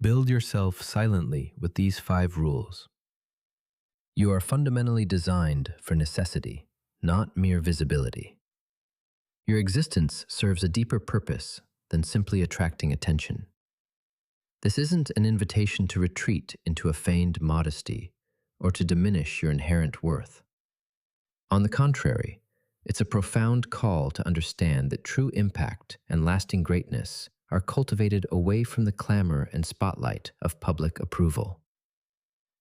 Build yourself silently with these 5 rules. You are fundamentally designed for necessity, not mere visibility. Your existence serves a deeper purpose than simply attracting attention. This isn't an invitation to retreat into a feigned modesty or to diminish your inherent worth. On the contrary, it's a profound call to understand that true impact and lasting greatness are cultivated away from the clamor and spotlight of public approval.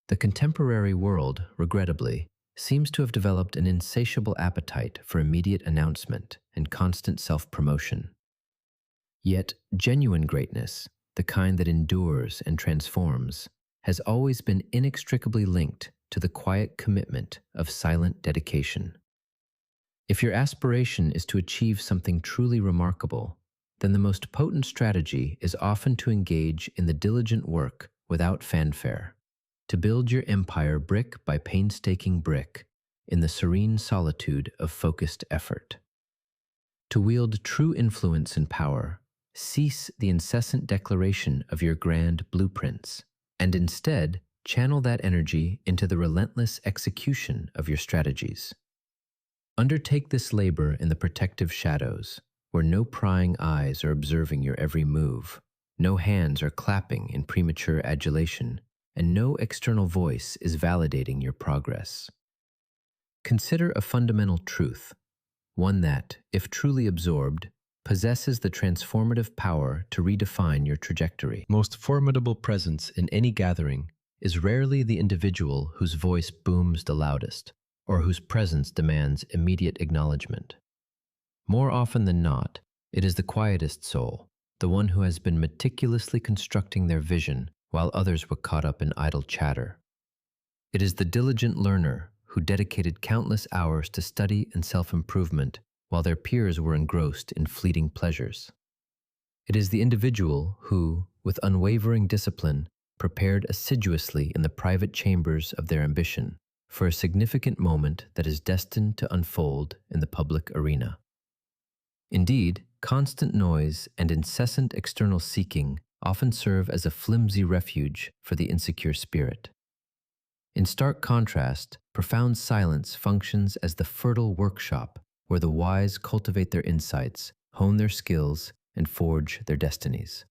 The contemporary world, regrettably, seems to have developed an insatiable appetite for immediate announcement and constant self-promotion. Yet, genuine greatness, the kind that endures and transforms, has always been inextricably linked to the quiet commitment of silent dedication. If your aspiration is to achieve something truly remarkable, then the most potent strategy is often to engage in the diligent work without fanfare, to build your empire brick by painstaking brick in the serene solitude of focused effort. To wield true influence and power, cease the incessant declaration of your grand blueprints, and instead channel that energy into the relentless execution of your strategies. Undertake this labor in the protective shadows, where no prying eyes are observing your every move, no hands are clapping in premature adulation, and no external voice is validating your progress. Consider a fundamental truth, one that, if truly absorbed, possesses the transformative power to redefine your trajectory. Most formidable presence in any gathering is rarely the individual whose voice booms the loudest, or whose presence demands immediate acknowledgement. More often than not, it is the quietest soul, the one who has been meticulously constructing their vision while others were caught up in idle chatter. It is the diligent learner who dedicated countless hours to study and self-improvement while their peers were engrossed in fleeting pleasures. It is the individual who, with unwavering discipline, prepared assiduously in the private chambers of their ambition for a significant moment that is destined to unfold in the public arena. Indeed, constant noise and incessant external seeking often serve as a flimsy refuge for the insecure spirit. In stark contrast, profound silence functions as the fertile workshop where the wise cultivate their insights, hone their skills, and forge their destinies.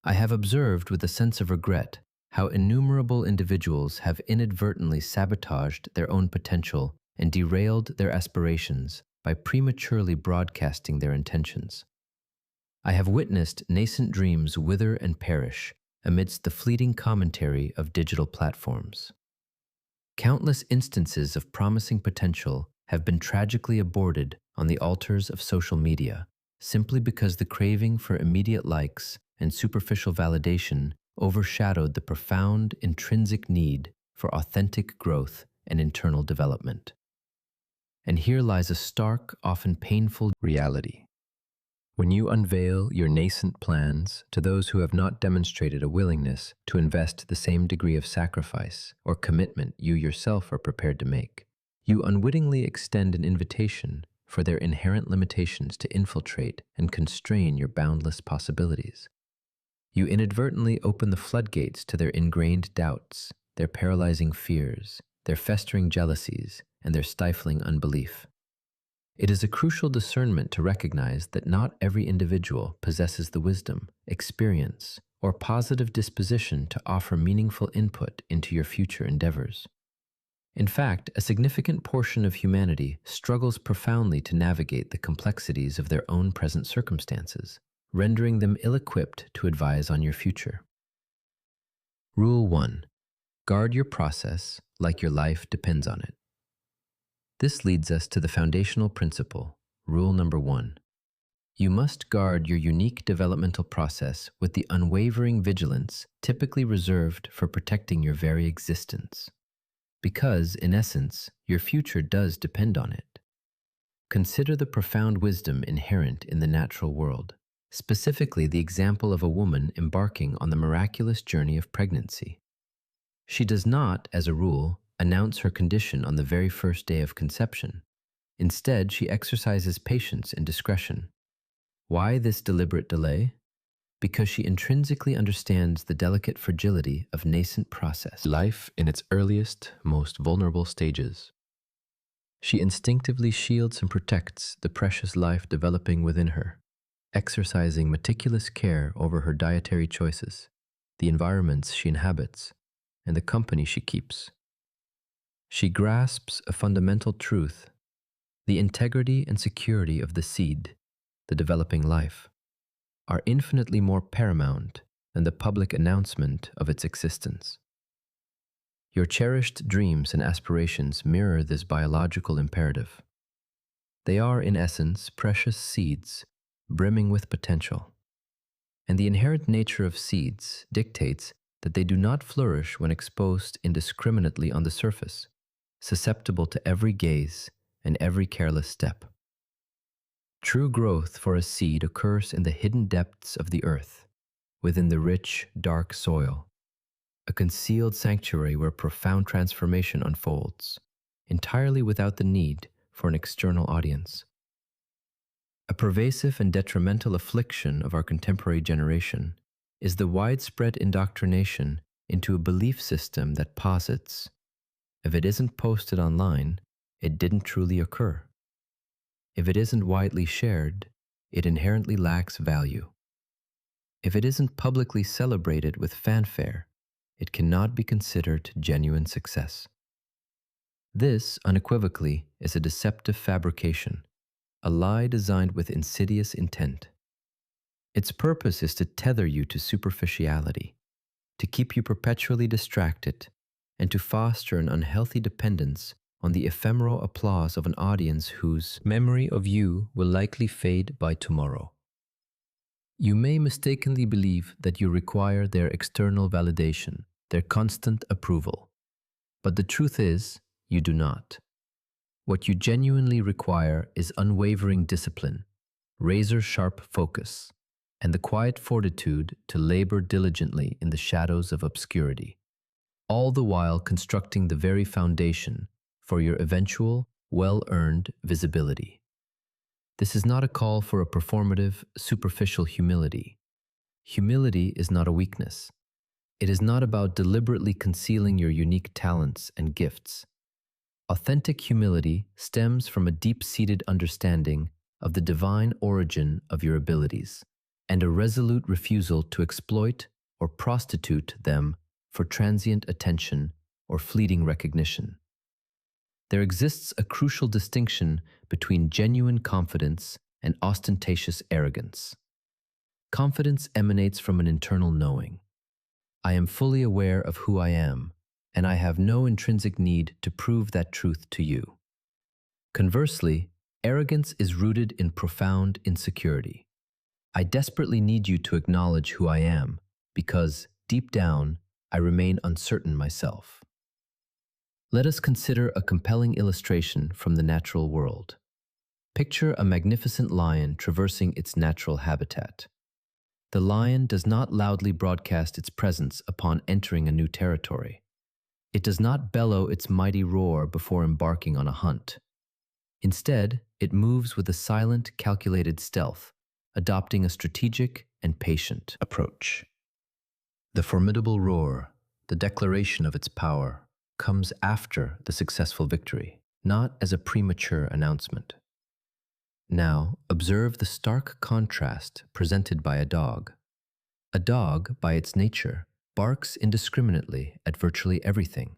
I have observed with a sense of regret how innumerable individuals have inadvertently sabotaged their own potential and derailed their aspirations by prematurely broadcasting their intentions. I have witnessed nascent dreams wither and perish amidst the fleeting commentary of digital platforms. Countless instances of promising potential have been tragically aborted on the altars of social media simply because the craving for immediate likes and superficial validation overshadowed the profound intrinsic need for authentic growth and internal development. And here lies a stark, often painful reality. When you unveil your nascent plans to those who have not demonstrated a willingness to invest the same degree of sacrifice or commitment you yourself are prepared to make, you unwittingly extend an invitation for their inherent limitations to infiltrate and constrain your boundless possibilities. You inadvertently open the floodgates to their ingrained doubts, their paralyzing fears, their festering jealousies, and their stifling unbelief. It is a crucial discernment to recognize that not every individual possesses the wisdom, experience, or positive disposition to offer meaningful input into your future endeavors. In fact, a significant portion of humanity struggles profoundly to navigate the complexities of their own present circumstances, rendering them ill-equipped to advise on your future. Rule 1. Guard your process like your life depends on it. This leads us to the foundational principle, rule number 1. You must guard your unique developmental process with the unwavering vigilance typically reserved for protecting your very existence. Because, in essence, your future does depend on it. Consider the profound wisdom inherent in the natural world, specifically the example of a woman embarking on the miraculous journey of pregnancy. She does not, as a rule, announce her condition on the very first day of conception. Instead, she exercises patience and discretion. Why this deliberate delay? because she intrinsically understands the delicate fragility of nascent process, life in its earliest, most vulnerable stages. She instinctively shields and protects the precious life developing within her, exercising meticulous care over her dietary choices, the environments she inhabits, and the company she keeps. She grasps a fundamental truth: the integrity and security of the seed, the developing life, are infinitely more paramount than the public announcement of its existence. Your cherished dreams and aspirations mirror this biological imperative. They are, in essence, precious seeds, brimming with potential. And the inherent nature of seeds dictates that they do not flourish when exposed indiscriminately on the surface, susceptible to every gaze and every careless step. True growth for a seed occurs in the hidden depths of the earth, within the rich, dark soil, a concealed sanctuary where profound transformation unfolds, entirely without the need for an external audience. A pervasive and detrimental affliction of our contemporary generation is the widespread indoctrination into a belief system that posits, if it isn't posted online, it didn't truly occur. If it isn't widely shared, it inherently lacks value. If it isn't publicly celebrated with fanfare, it cannot be considered genuine success. This, unequivocally, is a deceptive fabrication, a lie designed with insidious intent. Its purpose is to tether you to superficiality, to keep you perpetually distracted, and to foster an unhealthy dependence on the ephemeral applause of an audience whose memory of you will likely fade by tomorrow. You may mistakenly believe that you require their external validation, their constant approval. But the truth is, you do not. What you genuinely require is unwavering discipline, razor-sharp focus, and the quiet fortitude to labor diligently in the shadows of obscurity, all the while constructing the very foundation for your eventual, well-earned visibility. This is not a call for a performative, superficial humility. Humility is not a weakness. It is not about deliberately concealing your unique talents and gifts. Authentic humility stems from a deep-seated understanding of the divine origin of your abilities and a resolute refusal to exploit or prostitute them for transient attention or fleeting recognition. There exists a crucial distinction between genuine confidence and ostentatious arrogance. Confidence emanates from an internal knowing. I am fully aware of who I am, and I have no intrinsic need to prove that truth to you. Conversely, arrogance is rooted in profound insecurity. I desperately need you to acknowledge who I am, because, deep down, I remain uncertain myself. Let us consider a compelling illustration from the natural world. Picture a magnificent lion traversing its natural habitat. The lion does not loudly broadcast its presence upon entering a new territory. It does not bellow its mighty roar before embarking on a hunt. Instead, it moves with a silent, calculated stealth, adopting a strategic and patient approach. The formidable roar, the declaration of its power, comes after the successful victory, not as a premature announcement. Now, observe the stark contrast presented by a dog. A dog, by its nature, barks indiscriminately at virtually everything: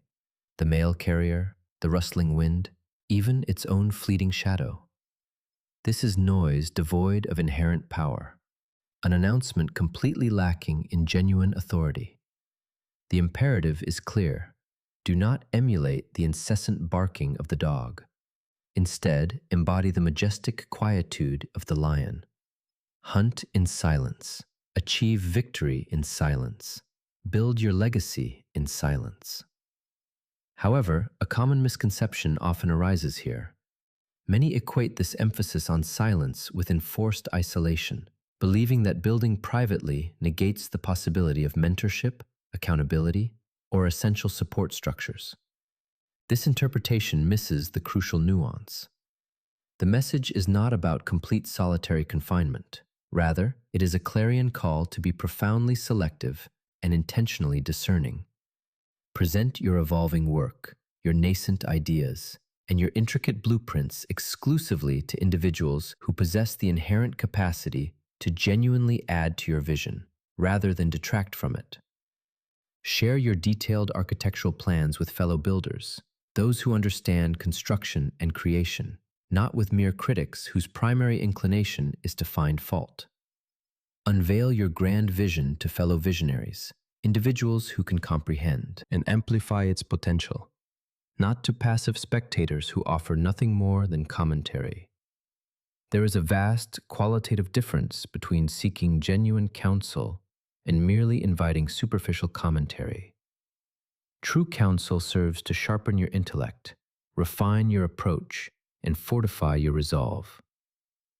the mail carrier, the rustling wind, even its own fleeting shadow. This is noise devoid of inherent power, an announcement completely lacking in genuine authority. The imperative is clear: do not emulate the incessant barking of the dog. Instead, embody the majestic quietude of the lion. Hunt in silence. Achieve victory in silence. Build your legacy in silence. However, a common misconception often arises here. Many equate this emphasis on silence with enforced isolation, believing that building privately negates the possibility of mentorship, accountability, or essential support structures. This interpretation misses the crucial nuance. The message is not about complete solitary confinement. Rather, it is a clarion call to be profoundly selective and intentionally discerning. Present your evolving work, your nascent ideas, and your intricate blueprints exclusively to individuals who possess the inherent capacity to genuinely add to your vision, rather than detract from it. Share your detailed architectural plans with fellow builders, those who understand construction and creation, not with mere critics whose primary inclination is to find fault. Unveil your grand vision to fellow visionaries, individuals who can comprehend and amplify its potential, not to passive spectators who offer nothing more than commentary. There is a vast qualitative difference between seeking genuine counsel and merely inviting superficial commentary. True counsel serves to sharpen your intellect, refine your approach, and fortify your resolve.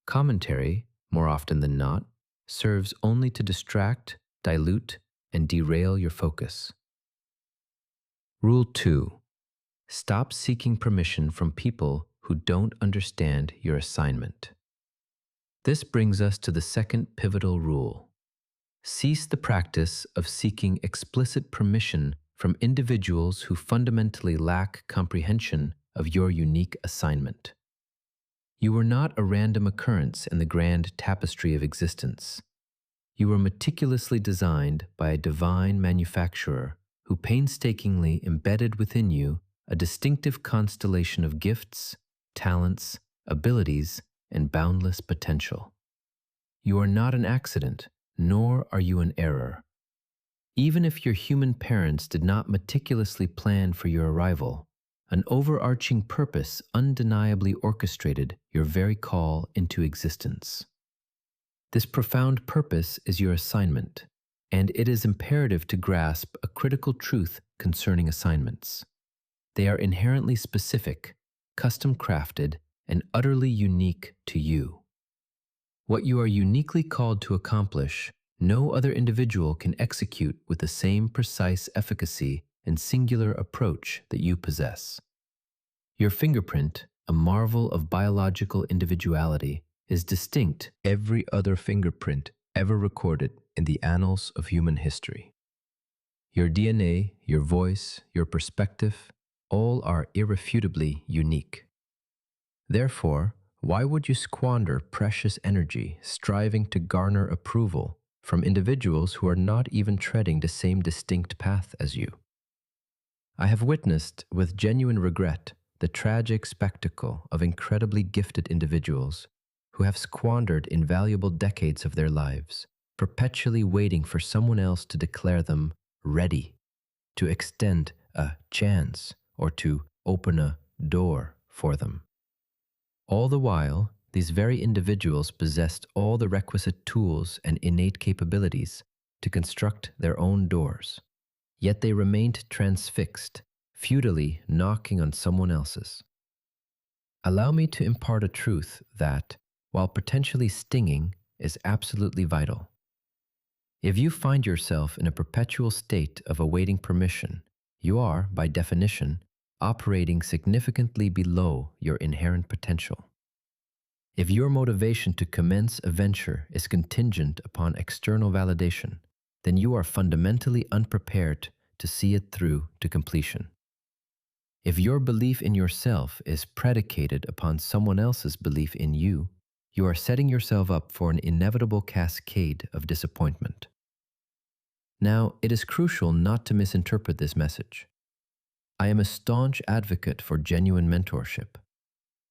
Commentary, more often than not, serves only to distract, dilute, and derail your focus. Rule 2. Stop seeking permission from people who don't understand your assignment. This brings us to the second pivotal rule. Cease the practice of seeking explicit permission from individuals who fundamentally lack comprehension of your unique assignment. You are not a random occurrence in the grand tapestry of existence. You were meticulously designed by a divine manufacturer who painstakingly embedded within you a distinctive constellation of gifts, talents, abilities, and boundless potential. You are not an accident, nor are you an error. Even if your human parents did not meticulously plan for your arrival, an overarching purpose undeniably orchestrated your very call into existence. This profound purpose is your assignment, and it is imperative to grasp a critical truth concerning assignments. They are inherently specific, custom-crafted, and utterly unique to you. What you are uniquely called to accomplish, no other individual can execute with the same precise efficacy and singular approach that you possess. Your fingerprint, a marvel of biological individuality, is distinct from every other fingerprint ever recorded in the annals of human history. Your DNA, your voice, your perspective, all are irrefutably unique. Therefore, why would you squander precious energy striving to garner approval from individuals who are not even treading the same distinct path as you? I have witnessed with genuine regret the tragic spectacle of incredibly gifted individuals who have squandered invaluable decades of their lives, perpetually waiting for someone else to declare them ready, to extend a chance, or to open a door for them. All the while, these very individuals possessed all the requisite tools and innate capabilities to construct their own doors. Yet they remained transfixed, futilely knocking on someone else's. Allow me to impart a truth that, while potentially stinging, is absolutely vital. If you find yourself in a perpetual state of awaiting permission, you are, by definition, operating significantly below your inherent potential. If your motivation to commence a venture is contingent upon external validation, then you are fundamentally unprepared to see it through to completion. If your belief in yourself is predicated upon someone else's belief in you, you are setting yourself up for an inevitable cascade of disappointment. Now, it is crucial not to misinterpret this message. I am a staunch advocate for genuine mentorship.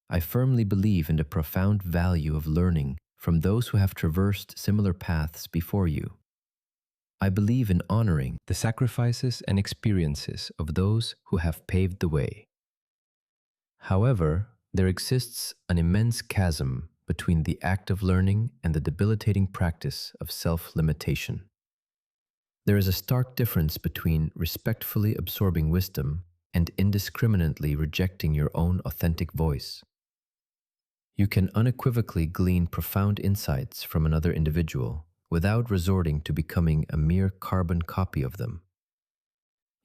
I firmly believe in the profound value of learning from those who have traversed similar paths before you. I believe in honoring the sacrifices and experiences of those who have paved the way. However, there exists an immense chasm between the act of learning and the debilitating practice of self-limitation. There is a stark difference between respectfully absorbing wisdom and indiscriminately rejecting your own authentic voice. You can unequivocally glean profound insights from another individual without resorting to becoming a mere carbon copy of them.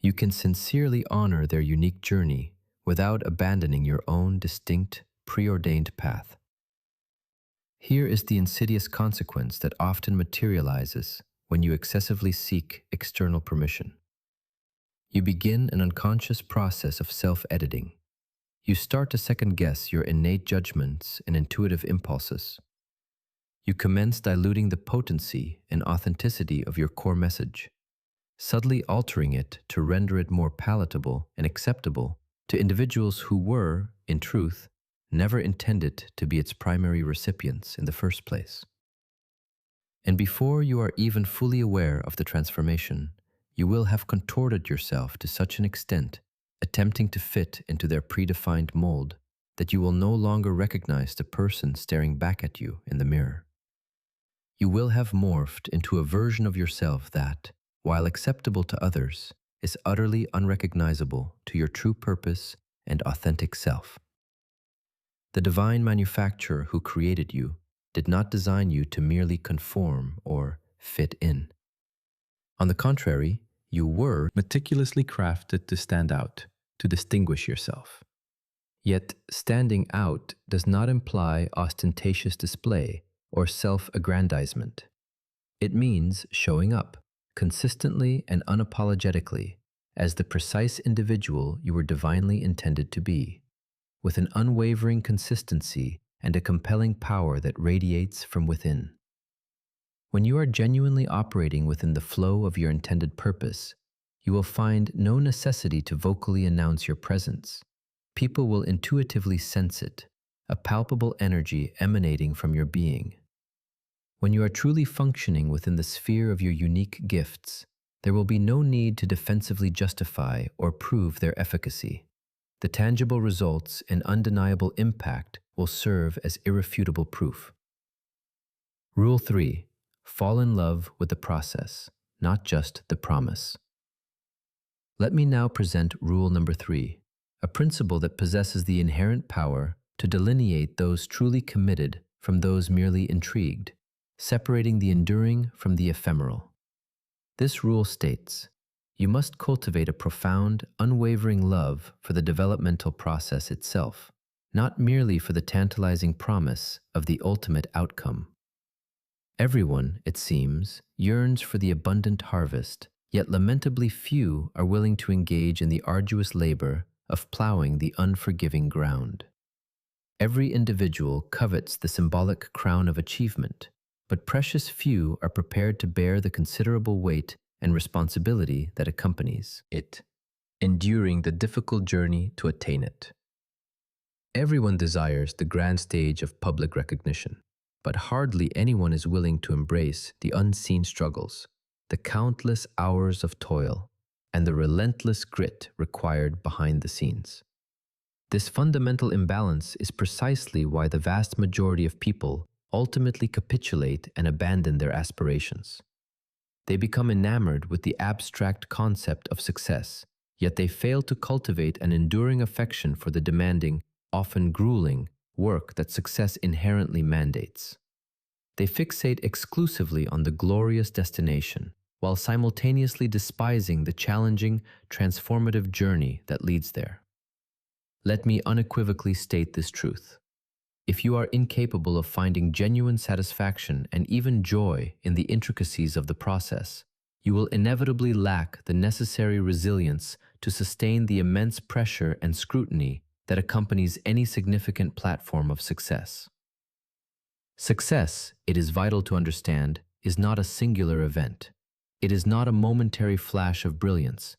You can sincerely honor their unique journey without abandoning your own distinct, preordained path. Here is the insidious consequence that often materializes when you excessively seek external permission. You begin an unconscious process of self-editing. You start to second-guess your innate judgments and intuitive impulses. You commence diluting the potency and authenticity of your core message, subtly altering it to render it more palatable and acceptable to individuals who were, in truth, never intended to be its primary recipients in the first place. And before you are even fully aware of the transformation, you will have contorted yourself to such an extent, attempting to fit into their predefined mold, that you will no longer recognize the person staring back at you in the mirror. You will have morphed into a version of yourself that, while acceptable to others, is utterly unrecognizable to your true purpose and authentic self. The divine manufacturer who created you did not design you to merely conform or fit in. On the contrary, you were meticulously crafted to stand out, to distinguish yourself. Yet, standing out does not imply ostentatious display or self-aggrandizement. It means showing up, consistently and unapologetically, as the precise individual you were divinely intended to be, with an unwavering consistency and a compelling power that radiates from within. When you are genuinely operating within the flow of your intended purpose, you will find no necessity to vocally announce your presence. People will intuitively sense it, a palpable energy emanating from your being. When you are truly functioning within the sphere of your unique gifts, there will be no need to defensively justify or prove their efficacy. The tangible results and undeniable impact will serve as irrefutable proof. Rule 3. Fall in love with the process, not just the promise. Let me now present rule number 3, a principle that possesses the inherent power to delineate those truly committed from those merely intrigued, separating the enduring from the ephemeral. This rule states, you must cultivate a profound, unwavering love for the developmental process itself, not merely for the tantalizing promise of the ultimate outcome. Everyone, it seems, yearns for the abundant harvest, yet lamentably few are willing to engage in the arduous labor of plowing the unforgiving ground. Every individual covets the symbolic crown of achievement, but precious few are prepared to bear the considerable weight and responsibility that accompanies it, enduring the difficult journey to attain it. Everyone desires the grand stage of public recognition, but hardly anyone is willing to embrace the unseen struggles, the countless hours of toil, and the relentless grit required behind the scenes. This fundamental imbalance is precisely why the vast majority of people ultimately capitulate and abandon their aspirations. They become enamored with the abstract concept of success, yet they fail to cultivate an enduring affection for the demanding, often grueling, work that success inherently mandates. They fixate exclusively on the glorious destination, while simultaneously despising the challenging, transformative journey that leads there. Let me unequivocally state this truth. If you are incapable of finding genuine satisfaction and even joy in the intricacies of the process, you will inevitably lack the necessary resilience to sustain the immense pressure and scrutiny that accompanies any significant platform of success. Success, it is vital to understand, is not a singular event. It is not a momentary flash of brilliance.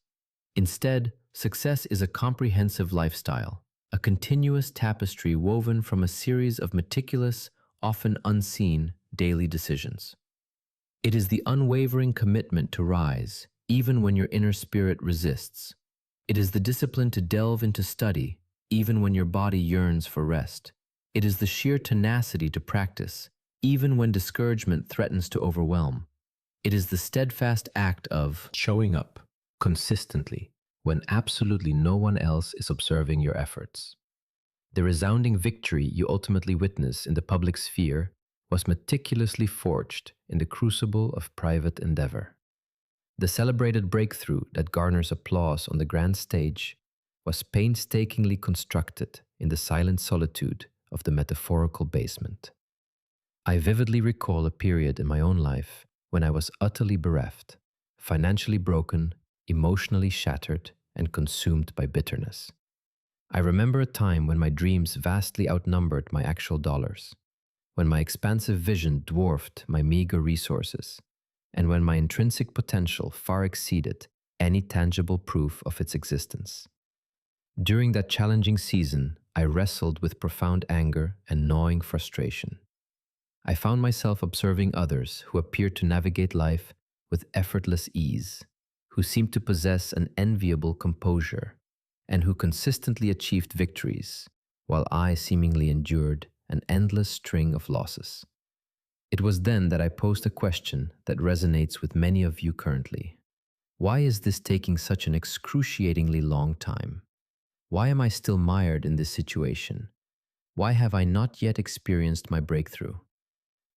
Instead, success is a comprehensive lifestyle, a continuous tapestry woven from a series of meticulous, often unseen, daily decisions. It is the unwavering commitment to rise, even when your inner spirit resists. It is the discipline to delve into study, even when your body yearns for rest. It is the sheer tenacity to practice, even when discouragement threatens to overwhelm. It is the steadfast act of showing up consistently when absolutely no one else is observing your efforts. The resounding victory you ultimately witness in the public sphere was meticulously forged in the crucible of private endeavor. The celebrated breakthrough that garners applause on the grand stage was painstakingly constructed in the silent solitude of the metaphorical basement. I vividly recall a period in my own life when I was utterly bereft, financially broken, emotionally shattered, and consumed by bitterness. I remember a time when my dreams vastly outnumbered my actual dollars, when my expansive vision dwarfed my meager resources, and when my intrinsic potential far exceeded any tangible proof of its existence. During that challenging season, I wrestled with profound anger and gnawing frustration. I found myself observing others who appeared to navigate life with effortless ease, who seemed to possess an enviable composure, and who consistently achieved victories, while I seemingly endured an endless string of losses. It was then that I posed a question that resonates with many of you currently. Why is this taking such an excruciatingly long time? Why am I still mired in this situation? Why have I not yet experienced my breakthrough?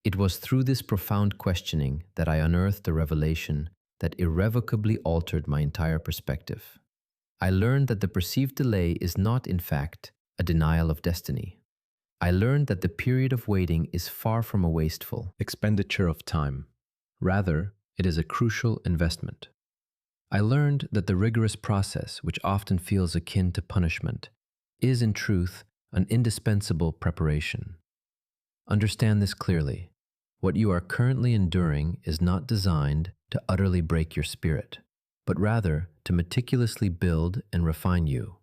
It was through this profound questioning that I unearthed a revelation that irrevocably altered my entire perspective. I learned that the perceived delay is not, in fact, a denial of destiny. I learned that the period of waiting is far from a wasteful expenditure of time. Rather, it is a crucial investment. I learned that the rigorous process, which often feels akin to punishment, is in truth an indispensable preparation. Understand this clearly. What you are currently enduring is not designed to utterly break your spirit, but rather to meticulously build and refine you.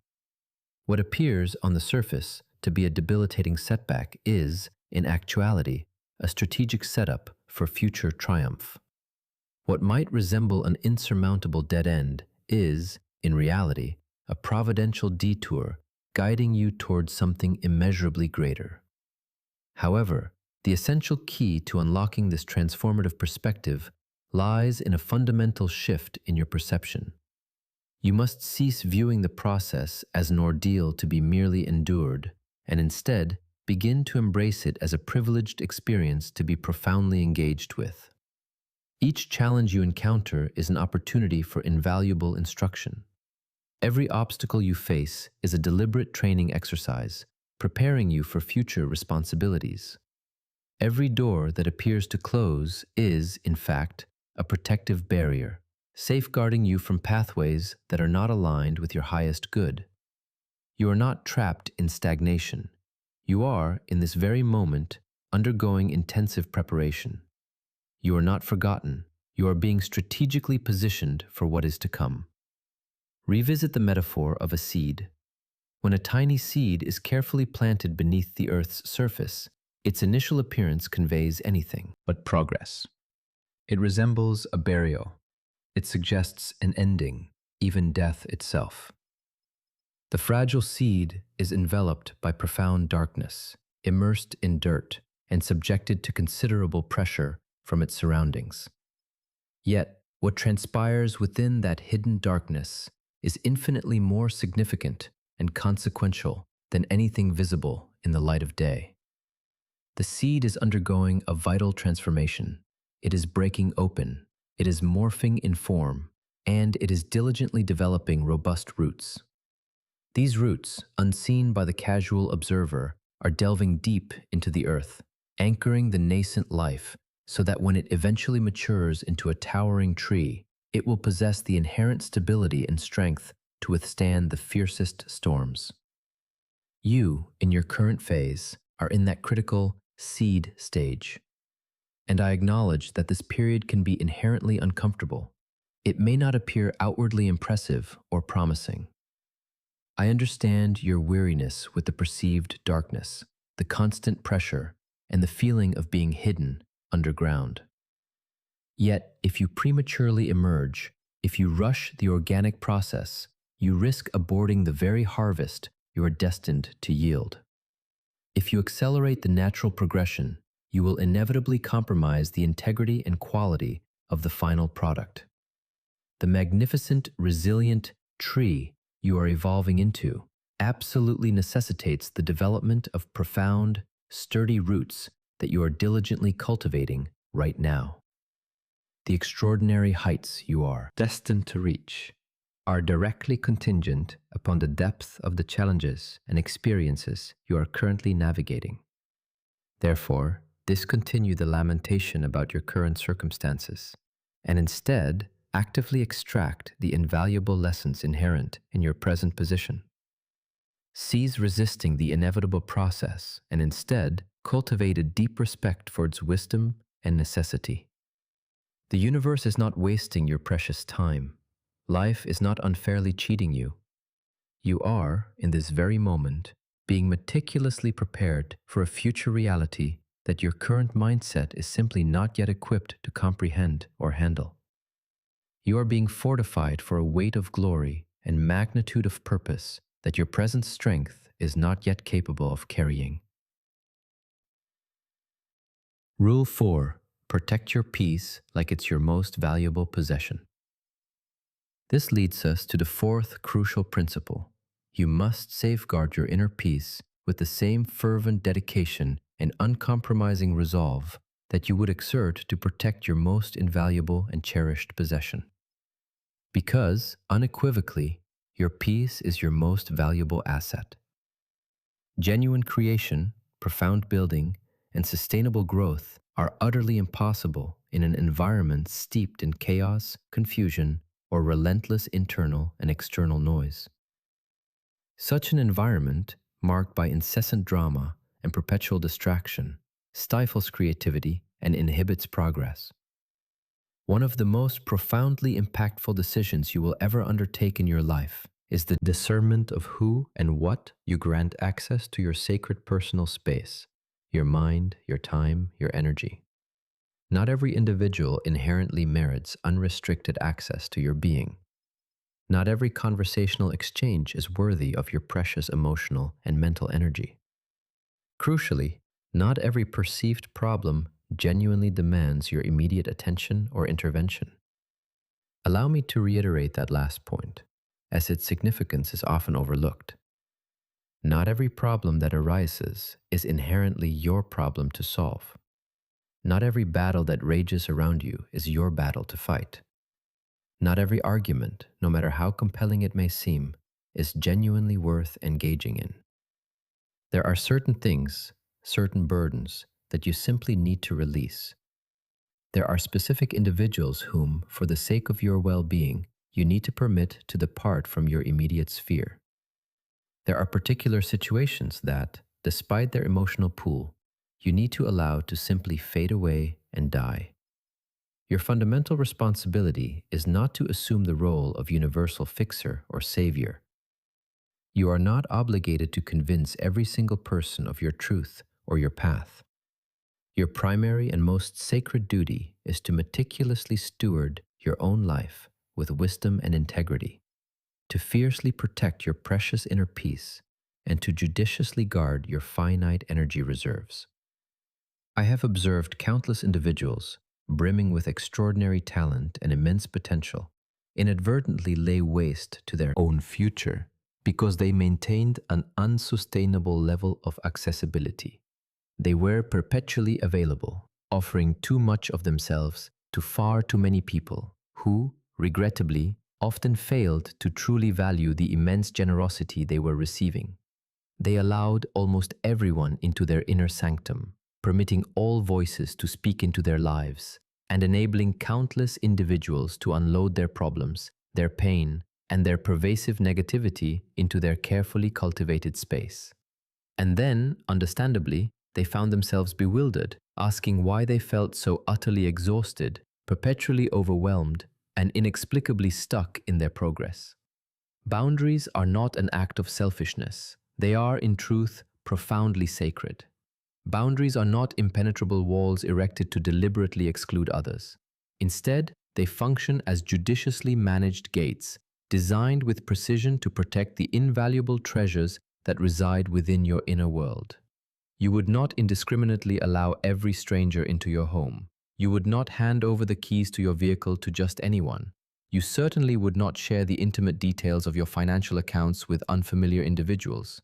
What appears on the surface to be a debilitating setback is, in actuality, a strategic setup for future triumph. What might resemble an insurmountable dead end is, in reality, a providential detour guiding you towards something immeasurably greater. However, the essential key to unlocking this transformative perspective lies in a fundamental shift in your perception. You must cease viewing the process as an ordeal to be merely endured, and instead begin to embrace it as a privileged experience to be profoundly engaged with. Each challenge you encounter is an opportunity for invaluable instruction. Every obstacle you face is a deliberate training exercise, preparing you for future responsibilities. Every door that appears to close is, in fact, a protective barrier, safeguarding you from pathways that are not aligned with your highest good. You are not trapped in stagnation. You are, in this very moment, undergoing intensive preparation. You are not forgotten. You are being strategically positioned for what is to come. Revisit the metaphor of a seed. When a tiny seed is carefully planted beneath the earth's surface, its initial appearance conveys anything but progress. It resembles a burial. It suggests an ending, even death itself. The fragile seed is enveloped by profound darkness, immersed in dirt, and subjected to considerable pressure from its surroundings. Yet, what transpires within that hidden darkness is infinitely more significant and consequential than anything visible in the light of day. The seed is undergoing a vital transformation. It is breaking open, it is morphing in form, and it is diligently developing robust roots. These roots, unseen by the casual observer, are delving deep into the earth, anchoring the nascent life so that when it eventually matures into a towering tree, it will possess the inherent stability and strength to withstand the fiercest storms. You, in your current phase, are in that critical seed stage. And I acknowledge that this period can be inherently uncomfortable. It may not appear outwardly impressive or promising. I understand your weariness with the perceived darkness, the constant pressure, and the feeling of being hidden underground. Yet, if you prematurely emerge, if you rush the organic process, you risk aborting the very harvest you are destined to yield. If you accelerate the natural progression, you will inevitably compromise the integrity and quality of the final product. The magnificent, resilient tree you are evolving into absolutely necessitates the development of profound, sturdy roots that you are diligently cultivating right now. The extraordinary heights you are destined to reach are directly contingent upon the depth of the challenges and experiences you are currently navigating. Therefore, Discontinue the lamentation about your current circumstances and instead actively extract the invaluable lessons inherent in your present position. Cease resisting the inevitable process and instead cultivate a deep respect for its wisdom and necessity. The universe is not wasting your precious time. Life is not unfairly cheating you. You are, in this very moment, being meticulously prepared for a future reality that your current mindset is simply not yet equipped to comprehend or handle. You are being fortified for a weight of glory and magnitude of purpose that your present strength is not yet capable of carrying. Rule 4. Protect your peace like it's your most valuable possession. This leads us to the fourth crucial principle. You must safeguard your inner peace with the same fervent dedication and uncompromising resolve that you would exert to protect your most invaluable and cherished possession. Because, unequivocally, your peace is your most valuable asset. Genuine creation, profound building, and sustainable growth are utterly impossible in an environment steeped in chaos, confusion, or relentless internal and external noise. Such an environment, marked by incessant drama and perpetual distraction, stifles creativity and inhibits progress. One of the most profoundly impactful decisions you will ever undertake in your life is the discernment of who and what you grant access to your sacred personal space, your mind, your time, your energy. Not every individual inherently merits unrestricted access to your being. Not every conversational exchange is worthy of your precious emotional and mental energy. Crucially, not every perceived problem genuinely demands your immediate attention or intervention. Allow me to reiterate that last point, as its significance is often overlooked. Not every problem that arises is inherently your problem to solve. Not every battle that rages around you is your battle to fight. Not every argument, no matter how compelling it may seem, is genuinely worth engaging in. There are certain things, certain burdens, that you simply need to release. There are specific individuals whom, for the sake of your well-being, you need to permit to depart from your immediate sphere. There are particular situations that, despite their emotional pull, you need to allow to simply fade away and die. Your fundamental responsibility is not to assume the role of universal fixer or savior. You are not obligated to convince every single person of your truth or your path. Your primary and most sacred duty is to meticulously steward your own life with wisdom and integrity, to fiercely protect your precious inner peace, and to judiciously guard your finite energy reserves. I have observed countless individuals, brimming with extraordinary talent and immense potential, inadvertently lay waste to their own future because they maintained an unsustainable level of accessibility. They were perpetually available, offering too much of themselves to far too many people who, regrettably, often failed to truly value the immense generosity they were receiving. They allowed almost everyone into their inner sanctum, permitting all voices to speak into their lives, and enabling countless individuals to unload their problems, their pain, and their pervasive negativity into their carefully cultivated space. And then, understandably, they found themselves bewildered, asking why they felt so utterly exhausted, perpetually overwhelmed, and inexplicably stuck in their progress. Boundaries are not an act of selfishness. They are, in truth, profoundly sacred. Boundaries are not impenetrable walls erected to deliberately exclude others. Instead, they function as judiciously managed gates, designed with precision to protect the invaluable treasures that reside within your inner world. You would not indiscriminately allow every stranger into your home. You would not hand over the keys to your vehicle to just anyone. You certainly would not share the intimate details of your financial accounts with unfamiliar individuals.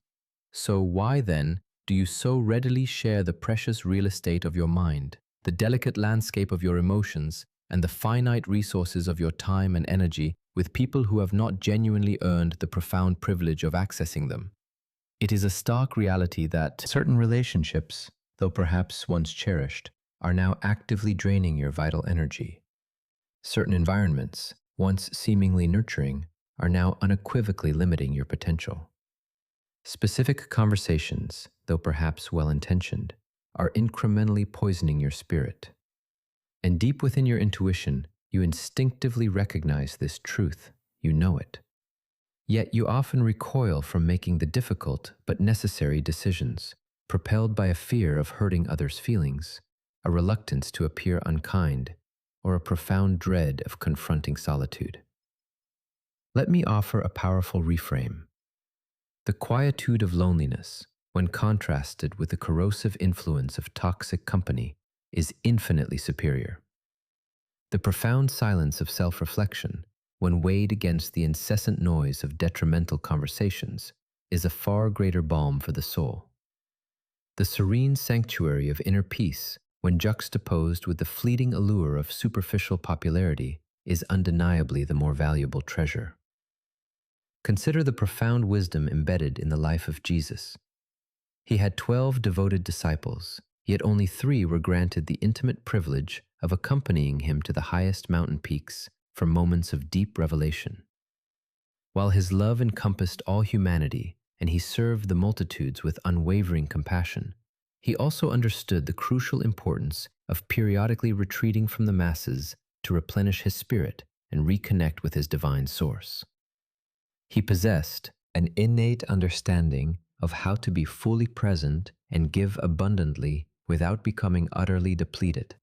So why then do you so readily share the precious real estate of your mind, the delicate landscape of your emotions, and the finite resources of your time and energy with people who have not genuinely earned the profound privilege of accessing them? It is a stark reality that certain relationships, though perhaps once cherished, are now actively draining your vital energy. Certain environments, once seemingly nurturing, are now unequivocally limiting your potential. Specific conversations, though perhaps well-intentioned, are incrementally poisoning your spirit. And deep within your intuition, you instinctively recognize this truth. You know it. Yet you often recoil from making the difficult but necessary decisions, propelled by a fear of hurting others' feelings, a reluctance to appear unkind, or a profound dread of confronting solitude. Let me offer a powerful reframe. The quietude of loneliness, when contrasted with the corrosive influence of toxic company, is infinitely superior. The profound silence of self-reflection, when weighed against the incessant noise of detrimental conversations, is a far greater balm for the soul. The serene sanctuary of inner peace, when juxtaposed with the fleeting allure of superficial popularity, is undeniably the more valuable treasure. Consider the profound wisdom embedded in the life of Jesus. He had 12 devoted disciples, yet only 3 were granted the intimate privilege of accompanying him to the highest mountain peaks for moments of deep revelation. While his love encompassed all humanity and he served the multitudes with unwavering compassion, he also understood the crucial importance of periodically retreating from the masses to replenish his spirit and reconnect with his divine source. He possessed an innate understanding of how to be fully present and give abundantly without becoming utterly depleted.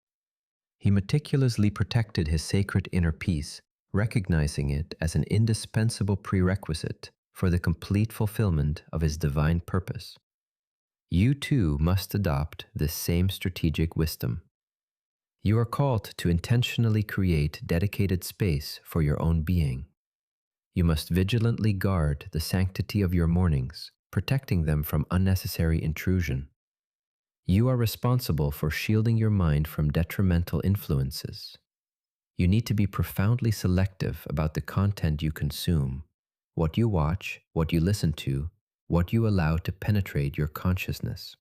He meticulously protected his sacred inner peace, recognizing it as an indispensable prerequisite for the complete fulfillment of his divine purpose. You too must adopt this same strategic wisdom. You are called to intentionally create dedicated space for your own being. You must vigilantly guard the sanctity of your mornings, protecting them from unnecessary intrusion. You are responsible for shielding your mind from detrimental influences. You need to be profoundly selective about the content you consume, what you watch, what you listen to, what you allow to penetrate your consciousness.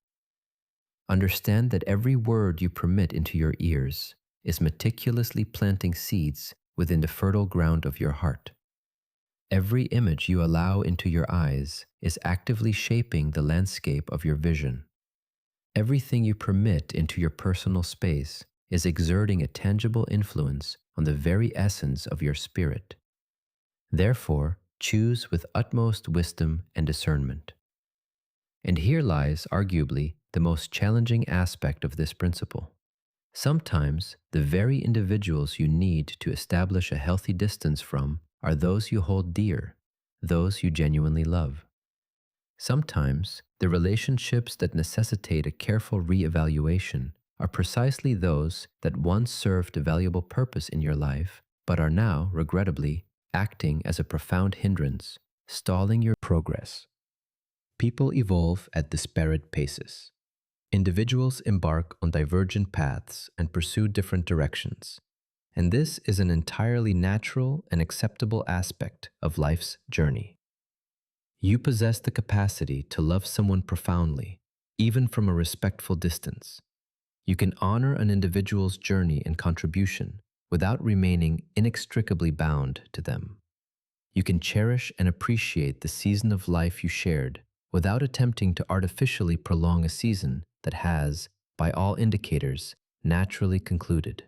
Understand that every word you permit into your ears is meticulously planting seeds within the fertile ground of your heart. Every image you allow into your eyes is actively shaping the landscape of your vision. Everything you permit into your personal space is exerting a tangible influence on the very essence of your spirit. Therefore, choose with utmost wisdom and discernment. And here lies, arguably, the most challenging aspect of this principle. Sometimes, the very individuals you need to establish a healthy distance from are those you hold dear, those you genuinely love. Sometimes, the relationships that necessitate a careful re-evaluation are precisely those that once served a valuable purpose in your life, but are now, regrettably, acting as a profound hindrance, stalling your progress. People evolve at disparate paces. Individuals embark on divergent paths and pursue different directions. And this is an entirely natural and acceptable aspect of life's journey. You possess the capacity to love someone profoundly, even from a respectful distance. You can honor an individual's journey and contribution without remaining inextricably bound to them. You can cherish and appreciate the season of life you shared without attempting to artificially prolong a season that has, by all indicators, naturally concluded.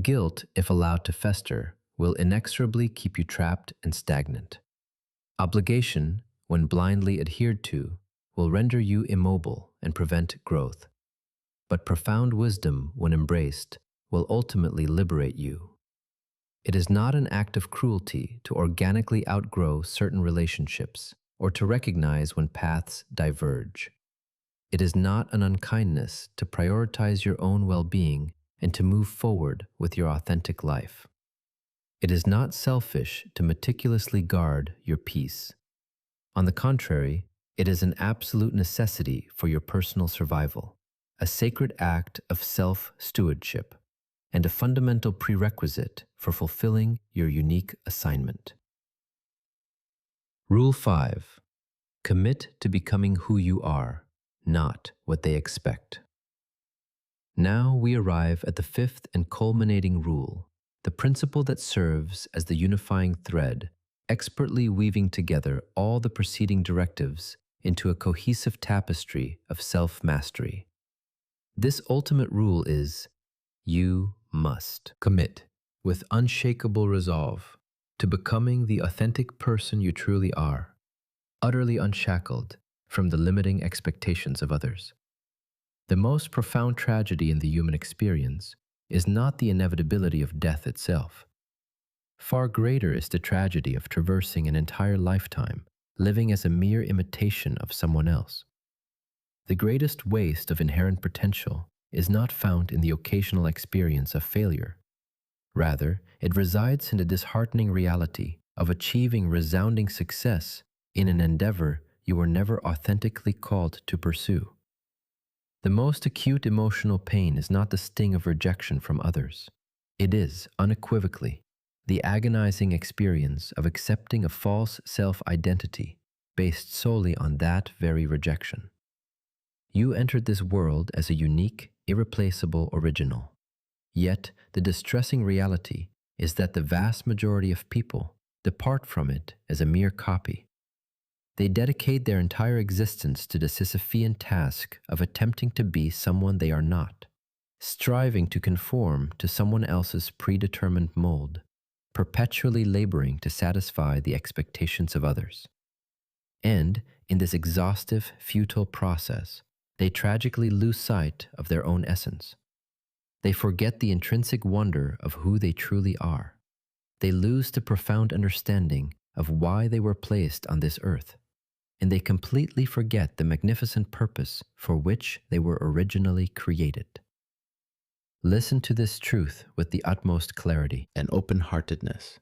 Guilt, if allowed to fester, will inexorably keep you trapped and stagnant. Obligation, when blindly adhered to, will render you immobile and prevent growth. But profound wisdom, when embraced, will ultimately liberate you. It is not an act of cruelty to organically outgrow certain relationships or to recognize when paths diverge. It is not an unkindness to prioritize your own well-being and to move forward with your authentic life. It is not selfish to meticulously guard your peace. On the contrary, it is an absolute necessity for your personal survival, a sacred act of self-stewardship, and a fundamental prerequisite for fulfilling your unique assignment. Rule 5. Commit to becoming who you are, not what they expect. Now we arrive at the fifth and culminating rule, the principle that serves as the unifying thread, expertly weaving together all the preceding directives into a cohesive tapestry of self-mastery. This ultimate rule is, you must commit with unshakable resolve to becoming the authentic person you truly are, utterly unshackled from the limiting expectations of others. The most profound tragedy in the human experience is not the inevitability of death itself. Far greater is the tragedy of traversing an entire lifetime living as a mere imitation of someone else. The greatest waste of inherent potential is not found in the occasional experience of failure. Rather, it resides in the disheartening reality of achieving resounding success in an endeavor you were never authentically called to pursue. The most acute emotional pain is not the sting of rejection from others. It is, unequivocally, the agonizing experience of accepting a false self-identity based solely on that very rejection. You entered this world as a unique, irreplaceable original. Yet, the distressing reality is that the vast majority of people depart from it as a mere copy. They dedicate their entire existence to the Sisyphean task of attempting to be someone they are not, striving to conform to someone else's predetermined mold, perpetually laboring to satisfy the expectations of others. And, in this exhaustive, futile process, they tragically lose sight of their own essence. They forget the intrinsic wonder of who they truly are. They lose the profound understanding of why they were placed on this earth, and they completely forget the magnificent purpose for which they were originally created. Listen to this truth with the utmost clarity and open-heartedness.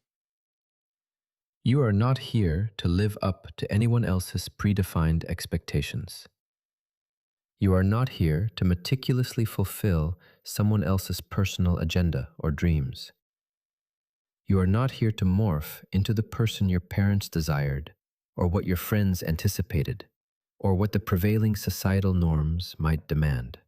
You are not here to live up to anyone else's predefined expectations. You are not here to meticulously fulfill someone else's personal agenda or dreams. You are not here to morph into the person your parents desired, or what your friends anticipated, or what the prevailing societal norms might demand.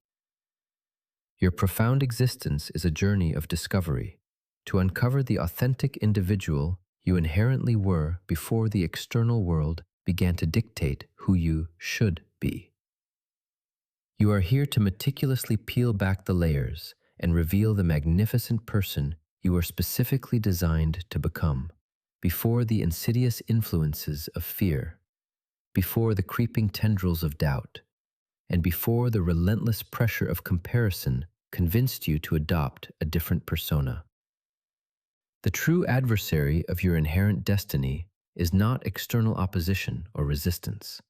Your profound existence is a journey of discovery to uncover the authentic individual you inherently were before the external world began to dictate who you should be. You are here to meticulously peel back the layers and reveal the magnificent person you were specifically designed to become, before the insidious influences of fear, before the creeping tendrils of doubt, and before the relentless pressure of comparison convinced you to adopt a different persona. The true adversary of your inherent destiny is not external opposition or resistance.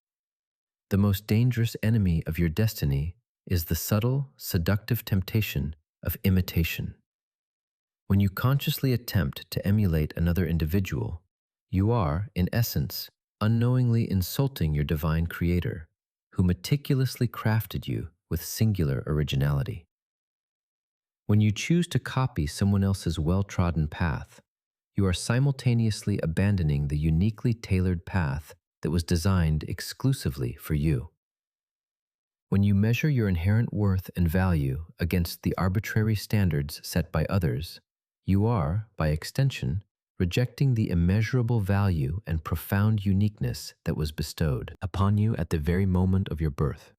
The most dangerous enemy of your destiny is the subtle, seductive temptation of imitation. When you consciously attempt to emulate another individual, you are, in essence, unknowingly insulting your divine creator, who meticulously crafted you with singular originality. When you choose to copy someone else's well-trodden path, you are simultaneously abandoning the uniquely tailored path that was designed exclusively for you. When you measure your inherent worth and value against the arbitrary standards set by others, you are, by extension, rejecting the immeasurable value and profound uniqueness that was bestowed upon you at the very moment of your birth.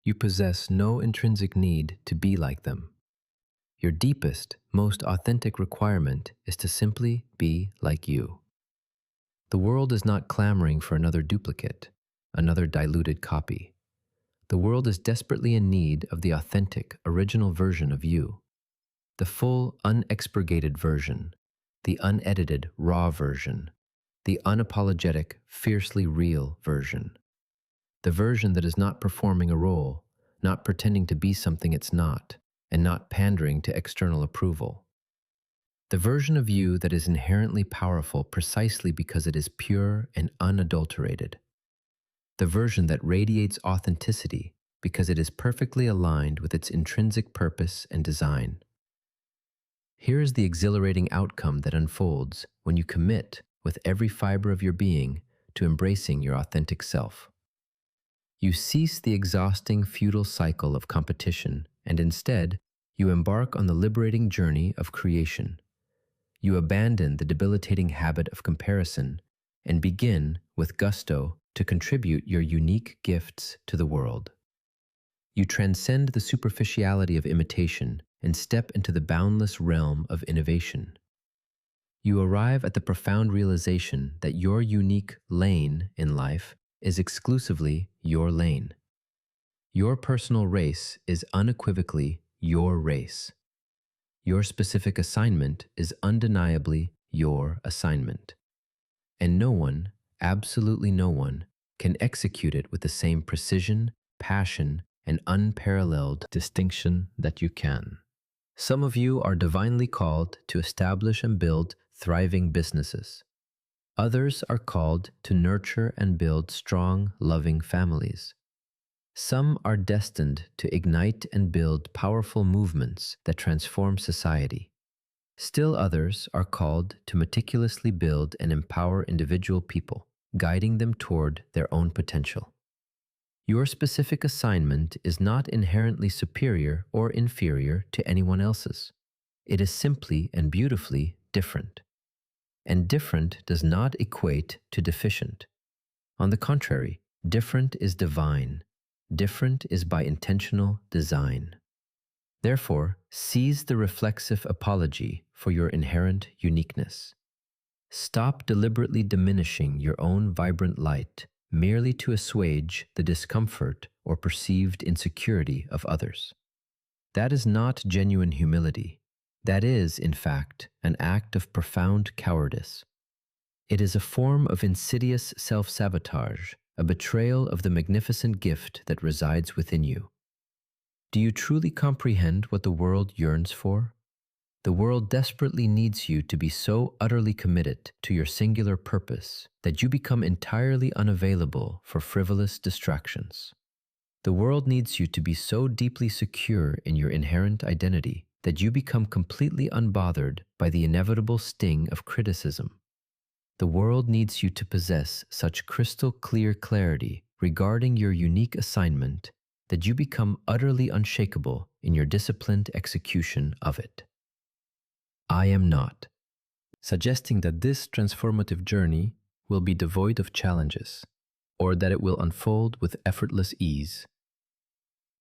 You possess no intrinsic need to be like them. Your deepest, most authentic requirement is to simply be like you. The world is not clamoring for another duplicate, another diluted copy. The world is desperately in need of the authentic, original version of you, the full, unexpurgated version, the unedited, raw version, the unapologetic, fiercely real version, the version that is not performing a role, not pretending to be something it's not, and not pandering to external approval. The version of you that is inherently powerful precisely because it is pure and unadulterated. The version that radiates authenticity because it is perfectly aligned with its intrinsic purpose and design. Here is the exhilarating outcome that unfolds when you commit with every fiber of your being to embracing your authentic self. You cease the exhausting, futile cycle of competition, and instead, you embark on the liberating journey of creation. You abandon the debilitating habit of comparison and begin, with gusto, to contribute your unique gifts to the world. You transcend the superficiality of imitation and step into the boundless realm of innovation. You arrive at the profound realization that your unique lane in life is exclusively your lane. Your personal race is unequivocally your race. Your specific assignment is undeniably your assignment. And no one, absolutely no one, can execute it with the same precision, passion, and unparalleled distinction that you can. Some of you are divinely called to establish and build thriving businesses. Others are called to nurture and build strong, loving families. Some are destined to ignite and build powerful movements that transform society. Still others are called to meticulously build and empower individual people, guiding them toward their own potential. Your specific assignment is not inherently superior or inferior to anyone else's. It is simply and beautifully different. And different does not equate to deficient. On the contrary, different is divine. Different is by intentional design. Therefore, seize the reflexive apology for your inherent uniqueness. Stop deliberately diminishing your own vibrant light merely to assuage the discomfort or perceived insecurity of others. That is not genuine humility. That is, in fact, an act of profound cowardice. It is a form of insidious self-sabotage, a betrayal of the magnificent gift that resides within you. Do you truly comprehend what the world yearns for? The world desperately needs you to be so utterly committed to your singular purpose that you become entirely unavailable for frivolous distractions. The world needs you to be so deeply secure in your inherent identity that you become completely unbothered by the inevitable sting of criticism. The world needs you to possess such crystal clear clarity regarding your unique assignment that you become utterly unshakable in your disciplined execution of it. I am not, suggesting that this transformative journey will be devoid of challenges, or that it will unfold with effortless ease.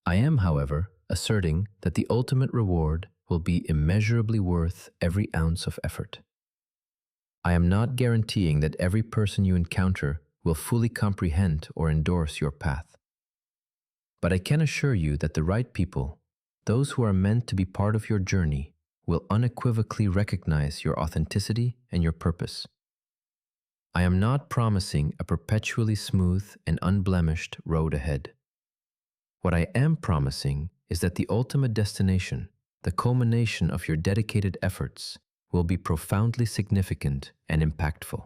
I am, however, asserting that the ultimate reward will be immeasurably worth every ounce of effort. I am not guaranteeing that every person you encounter will fully comprehend or endorse your path. But I can assure you that the right people, those who are meant to be part of your journey, will unequivocally recognize your authenticity and your purpose. I am not promising a perpetually smooth and unblemished road ahead. What I am promising is that the ultimate destination, the culmination of your dedicated efforts, will be profoundly significant and impactful.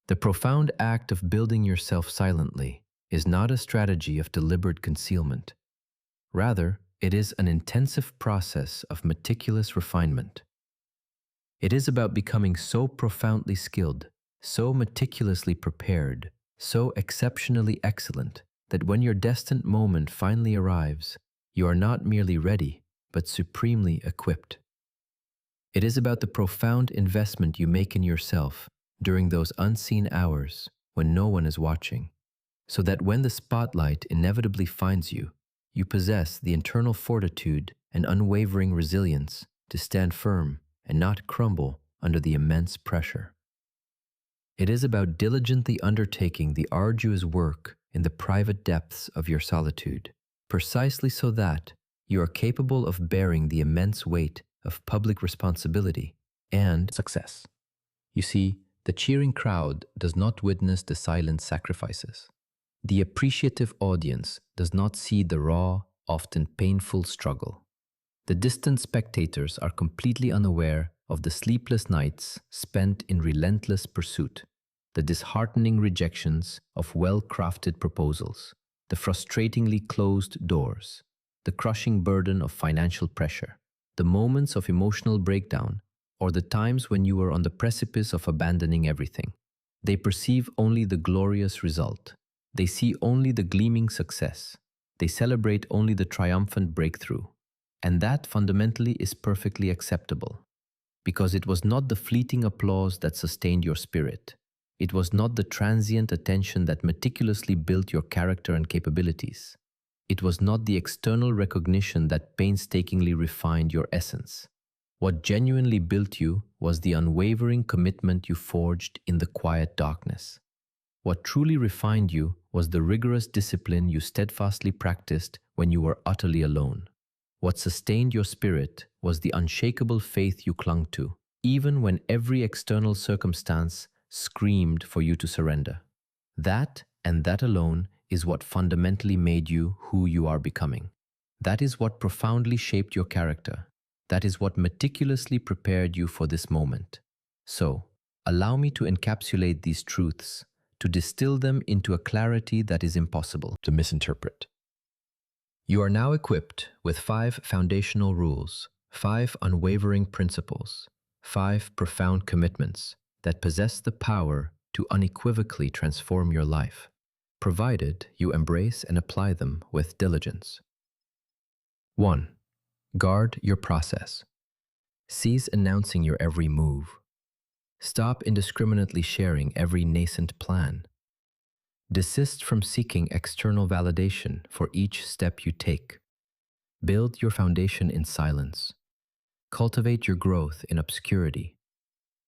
The profound act of building yourself silently is not a strategy of deliberate concealment. Rather, it is an intensive process of meticulous refinement. It is about becoming so profoundly skilled, so meticulously prepared, so exceptionally excellent, that when your destined moment finally arrives, you are not merely ready, but supremely equipped. It is about the profound investment you make in yourself during those unseen hours when no one is watching, so that when the spotlight inevitably finds you, you possess the internal fortitude and unwavering resilience to stand firm and not crumble under the immense pressure. It is about diligently undertaking the arduous work in the private depths of your solitude, precisely so that you are capable of bearing the immense weight of public responsibility and success. You see, the cheering crowd does not witness the silent sacrifices. The appreciative audience does not see the raw, often painful struggle. The distant spectators are completely unaware of the sleepless nights spent in relentless pursuit, the disheartening rejections of well-crafted proposals, the frustratingly closed doors, the crushing burden of financial pressure, the moments of emotional breakdown, or the times when you were on the precipice of abandoning everything. They perceive only the glorious result, They see only the gleaming success. They celebrate only the triumphant breakthrough. And that fundamentally is perfectly acceptable, because it was not the fleeting applause that sustained your spirit. It was not the transient attention that meticulously built your character and capabilities. It was not the external recognition that painstakingly refined your essence. What genuinely built you was the unwavering commitment you forged in the quiet darkness. What truly refined you was the rigorous discipline you steadfastly practiced when you were utterly alone. What sustained your spirit was the unshakable faith you clung to, even when every external circumstance screamed for you to surrender. That, and that alone, is what fundamentally made you who you are becoming. That is what profoundly shaped your character. That is what meticulously prepared you for this moment. So, allow me to encapsulate these truths, to distill them into a clarity that is impossible to misinterpret. You are now equipped with 5 foundational rules, 5 unwavering principles, 5 profound commitments that possess the power to unequivocally transform your life, provided you embrace and apply them with diligence. 1. Guard your process. Cease announcing your every move. Stop indiscriminately sharing every nascent plan. Desist from seeking external validation for each step you take. Build your foundation in silence. Cultivate your growth in obscurity.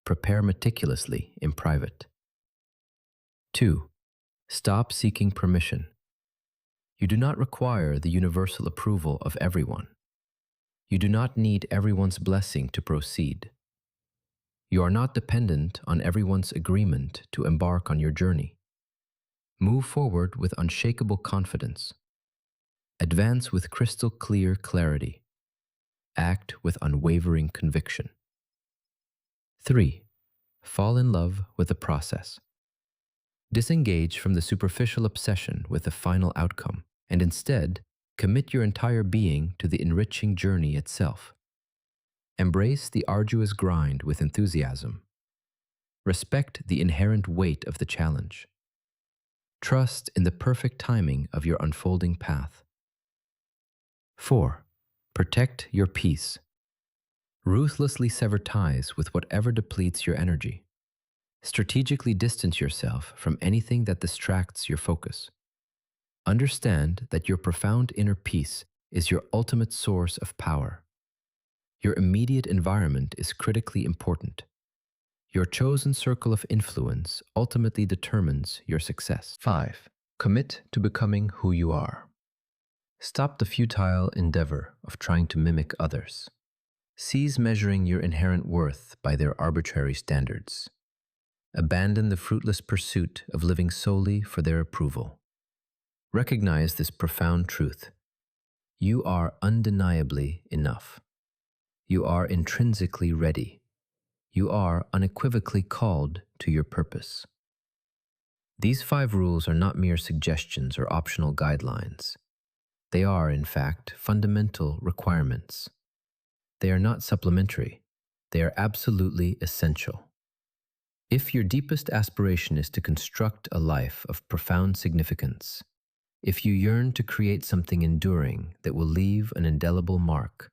Prepare meticulously in private. 2. Stop seeking permission. You do not require the universal approval of everyone. You do not need everyone's blessing to proceed. You are not dependent on everyone's agreement to embark on your journey. Move forward with unshakable confidence. Advance with crystal clear clarity. Act with unwavering conviction. 3. Fall in love with the process. Disengage from the superficial obsession with the final outcome, and instead, commit your entire being to the enriching journey itself. Embrace the arduous grind with enthusiasm. Respect the inherent weight of the challenge. Trust in the perfect timing of your unfolding path. 4. Protect your peace. Ruthlessly sever ties with whatever depletes your energy. Strategically distance yourself from anything that distracts your focus. Understand that your profound inner peace is your ultimate source of power. Your immediate environment is critically important. Your chosen circle of influence ultimately determines your success. 5. Commit to becoming who you are. Stop the futile endeavor of trying to mimic others. Cease measuring your inherent worth by their arbitrary standards. Abandon the fruitless pursuit of living solely for their approval. Recognize this profound truth. You are undeniably enough. You are intrinsically ready. You are unequivocally called to your purpose. These 5 rules are not mere suggestions or optional guidelines. They are, in fact, fundamental requirements. They are not supplementary. They are absolutely essential. If your deepest aspiration is to construct a life of profound significance, if you yearn to create something enduring that will leave an indelible mark,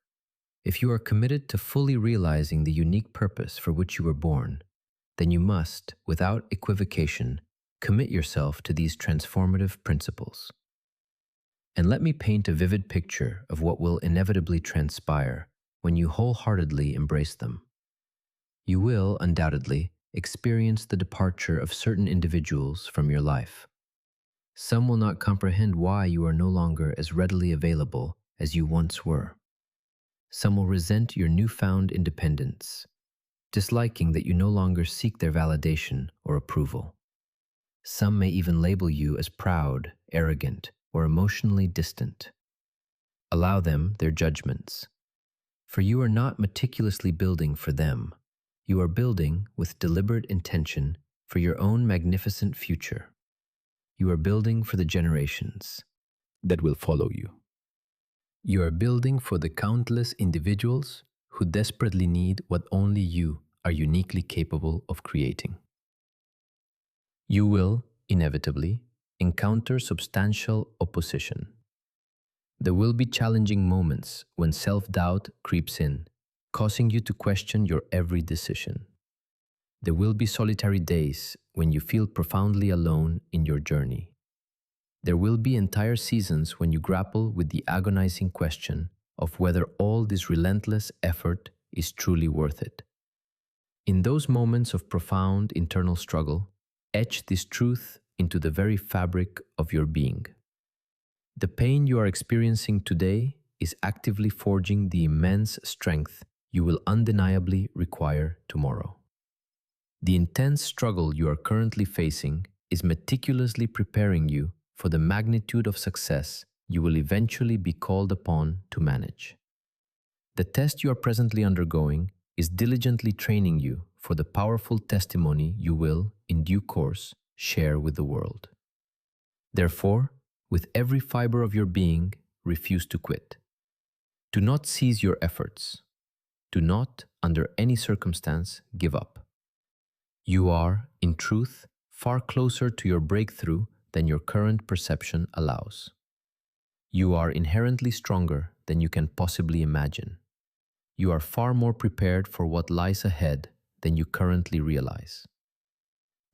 if you are committed to fully realizing the unique purpose for which you were born, then you must, without equivocation, commit yourself to these transformative principles. And let me paint a vivid picture of what will inevitably transpire when you wholeheartedly embrace them. You will, undoubtedly, experience the departure of certain individuals from your life. Some will not comprehend why you are no longer as readily available as you once were. Some will resent your newfound independence, disliking that you no longer seek their validation or approval. Some may even label you as proud, arrogant, or emotionally distant. Allow them their judgments, for you are not meticulously building for them. You are building with deliberate intention for your own magnificent future. You are building for the generations that will follow you. You are building for the countless individuals who desperately need what only you are uniquely capable of creating. You will, inevitably, encounter substantial opposition. There will be challenging moments when self-doubt creeps in, causing you to question your every decision. There will be solitary days when you feel profoundly alone in your journey. There will be entire seasons when you grapple with the agonizing question of whether all this relentless effort is truly worth it. In those moments of profound internal struggle, etch this truth into the very fabric of your being. The pain you are experiencing today is actively forging the immense strength you will undeniably require tomorrow. The intense struggle you are currently facing is meticulously preparing you for the magnitude of success you will eventually be called upon to manage. The test you are presently undergoing is diligently training you for the powerful testimony you will, in due course, share with the world. Therefore, with every fiber of your being, refuse to quit. Do not cease your efforts. Do not, under any circumstance, give up. You are, in truth, far closer to your breakthrough than your current perception allows. You are inherently stronger than you can possibly imagine. You are far more prepared for what lies ahead than you currently realize.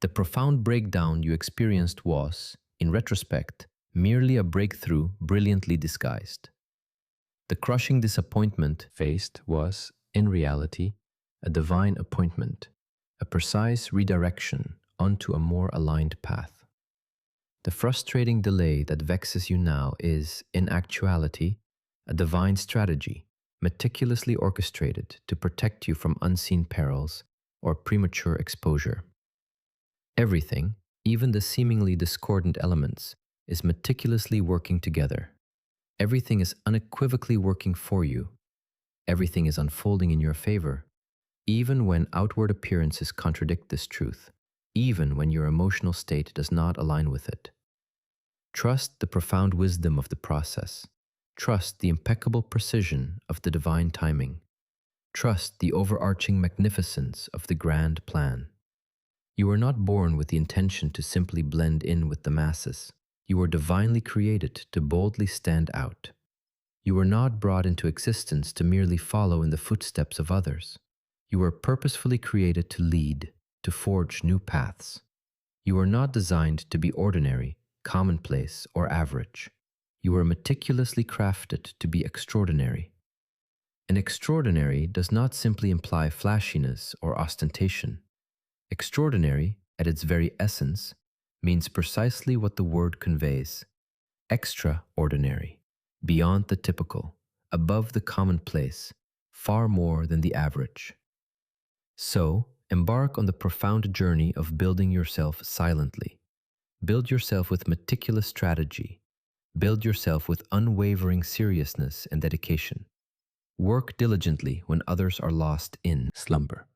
The profound breakdown you experienced was, in retrospect, merely a breakthrough brilliantly disguised. The crushing disappointment faced was, in reality, a divine appointment, a precise redirection onto a more aligned path. The frustrating delay that vexes you now is, in actuality, a divine strategy, meticulously orchestrated to protect you from unseen perils or premature exposure. Everything, even the seemingly discordant elements, is meticulously working together. Everything is unequivocally working for you. Everything is unfolding in your favor, even when outward appearances contradict this truth, even when your emotional state does not align with it. Trust the profound wisdom of the process. Trust the impeccable precision of the divine timing. Trust the overarching magnificence of the grand plan. You were not born with the intention to simply blend in with the masses. You were divinely created to boldly stand out. You were not brought into existence to merely follow in the footsteps of others. You were purposefully created to lead, to forge new paths. You were not designed to be ordinary, commonplace, or average. You were meticulously crafted to be extraordinary. And extraordinary does not simply imply flashiness or ostentation. Extraordinary, at its very essence, means precisely what the word conveys: extraordinary, beyond the typical, above the commonplace, far more than the average. So, embark on the profound journey of building yourself silently. Build yourself with meticulous strategy. Build yourself with unwavering seriousness and dedication. Work diligently when others are lost in slumber.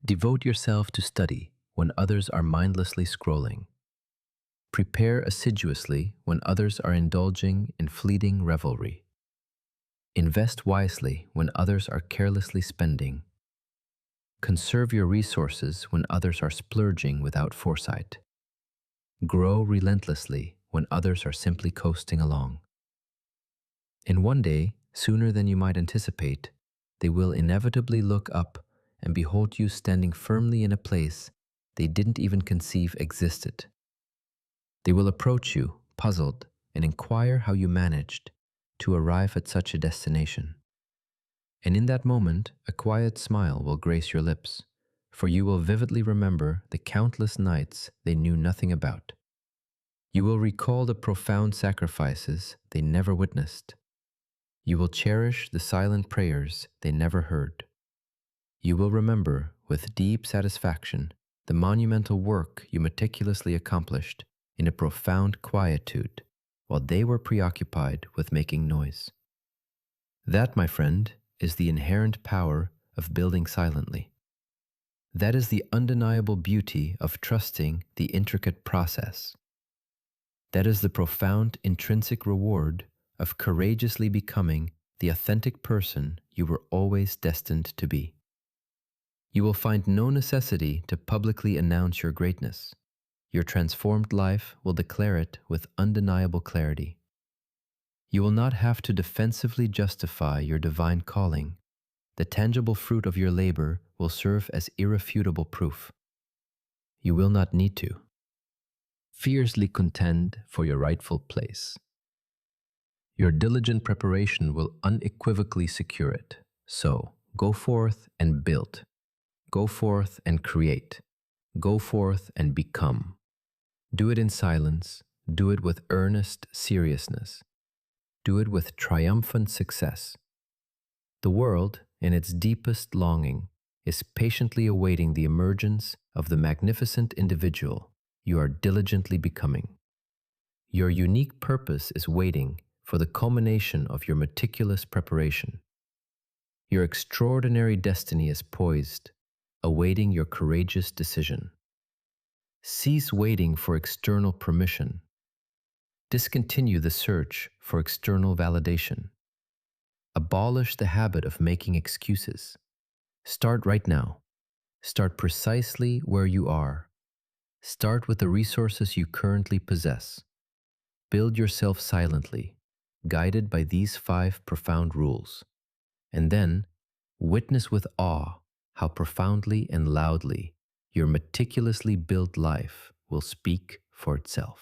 Devote yourself to study when others are mindlessly scrolling. Prepare assiduously when others are indulging in fleeting revelry. Invest wisely when others are carelessly spending. Conserve your resources when others are splurging without foresight. Grow relentlessly when others are simply coasting along. And one day, sooner than you might anticipate, they will inevitably look up and behold you standing firmly in a place they didn't even conceive existed. They will approach you, puzzled, and inquire how you managed to arrive at such a destination. And in that moment, a quiet smile will grace your lips, for you will vividly remember the countless nights they knew nothing about. You will recall the profound sacrifices they never witnessed. You will cherish the silent prayers they never heard. You will remember, with deep satisfaction, the monumental work you meticulously accomplished in a profound quietude while they were preoccupied with making noise. That, my friend, is the inherent power of building silently. That is the undeniable beauty of trusting the intricate process. That is the profound intrinsic reward of courageously becoming the authentic person you were always destined to be. You will find no necessity to publicly announce your greatness. Your transformed life will declare it with undeniable clarity. You will not have to defensively justify your divine calling. The tangible fruit of your labor will serve as irrefutable proof. You will not need to fiercely contend for your rightful place. Your diligent preparation will unequivocally secure it. So, go forth and build. Go forth and create. Go forth and become. Do it in silence. Do it with earnest seriousness. Do it with triumphant success. The world, in its deepest longing, is patiently awaiting the emergence of the magnificent individual you are diligently becoming. Your unique purpose is waiting for the culmination of your meticulous preparation. Your extraordinary destiny is poised, awaiting your courageous decision. Cease waiting for external permission. Discontinue the search for external validation. Abolish the habit of making excuses. Start right now. Start precisely where you are. Start with the resources you currently possess. Build yourself silently, guided by these 5 profound rules. And then, witness with awe how profoundly and loudly your meticulously built life will speak for itself.